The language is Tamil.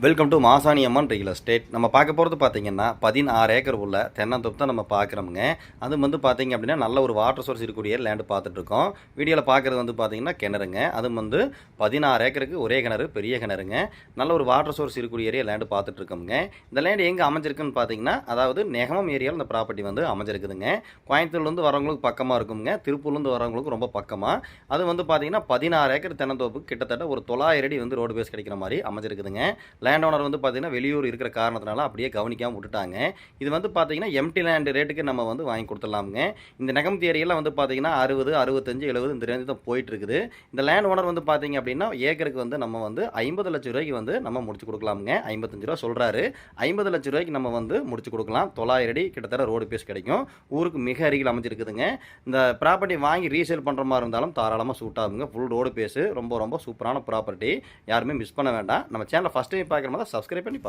Welcome to Masani Amman real estate. நம்ம பார்க்க போகிறது பார்த்தீங்கன்னா 16 ஏக்கர் உள்ள தென்னந்தோப்பு தான் நம்ம பார்க்குறோமுங்க. அது வந்து பார்த்தீங்க அப்படின்னா நல்ல ஒரு வாட்டர் சோர்ஸ் இருக்கக்கூடிய லேண்டு பார்த்துட்ருக்கோம். வீடியோவில் பார்க்குறது வந்து பார்த்தீங்கன்னா கிணறுங்க. அது வந்து 16 ஏக்கருக்கு ஒரே கிணறு, பெரிய கிணறுங்க. நல்ல ஒரு வாட்டர் சோர்ஸ் இருக்கக்கூடிய ஏரியா லேண்டு பார்த்துட்ருக்கோமுங்க. இந்த லேண்டு எங்கே அமைஞ்சிருக்குன்னு பார்த்தீங்கன்னா, அதாவது நெகமம் ஏரியாவில் இந்த ப்ராப்பர்ட்டி வந்து அமைஞ்சிருக்குதுங்க. கோயம்புத்தூர்லேருந்து வரவங்களுக்கு பக்கமாக இருக்குங்க, திருப்பூர்லேருந்து வரவங்களுக்கு ரொம்ப பக்கமாக. அது வந்து பார்த்தீங்கன்னா 16 ஏக்கர் தென்னந்தோப்பு கிட்டத்தட்ட ஒரு 900 அடி வந்து ரோடு பேஸ் கிடைக்கிற மாதிரி அமைஞ்சிருக்குதுங்க. லேண்ட் ஓனர் வந்து பார்த்தீங்கன்னா வெளியூர் இருக்கிற காரணத்தினால அப்படியே கவனிக்காமல் விட்டுட்டாங்க. இது வந்து பார்த்தீங்கன்னா எம்டி லேண்ட் ரேட்டுக்கு நம்ம வந்து வாங்கி கொடுத்துடலாமுங்க. இந்த நெகமத்தி ஏரியாவில் வந்து பார்த்தீங்கன்னா 60, 65, 70 இந்த ரேஞ்சு தான் போயிட்டு இருக்குது. இந்த லேண்ட் ஓனர் வந்து பார்த்தீங்க அப்படின்னா ஏக்கருக்கு வந்து நம்ம வந்து 50 லட்சம் ரூபாய்க்கு வந்து நம்ம முடிச்சு கொடுக்கலாமுங்க. 55 ரூபா சொல்கிறாரு. 50 லட்சம் ரூபாய்க்கு நம்ம வந்து முடிச்சு கொடுக்கலாம். 900 அடி கிட்டத்தட்ட ரோடு பேஸ் கிடைக்கும். ஊருக்கு மிக அருகில் அமைஞ்சிருக்குதுங்க. இந்த ப்ராப்பர்ட்டி வாங்கி ரீசேல் பண்ணுற மாதிரி இருந்தாலும் தாராளமாக சூட் ஆகுங்க. ஃபுல் ரோடு பேஸு ரொம்ப ரொம்ப சூப்பரான ப்ராப்பர்ட்டி. யாருமே மிஸ் பண்ண வேண்டாம். நம்ம சேனலை ஃபஸ்ட் டைம் பார்க்குற மாதிரி சப்ஸ்கிரைப் பண்ணி பாருங்க.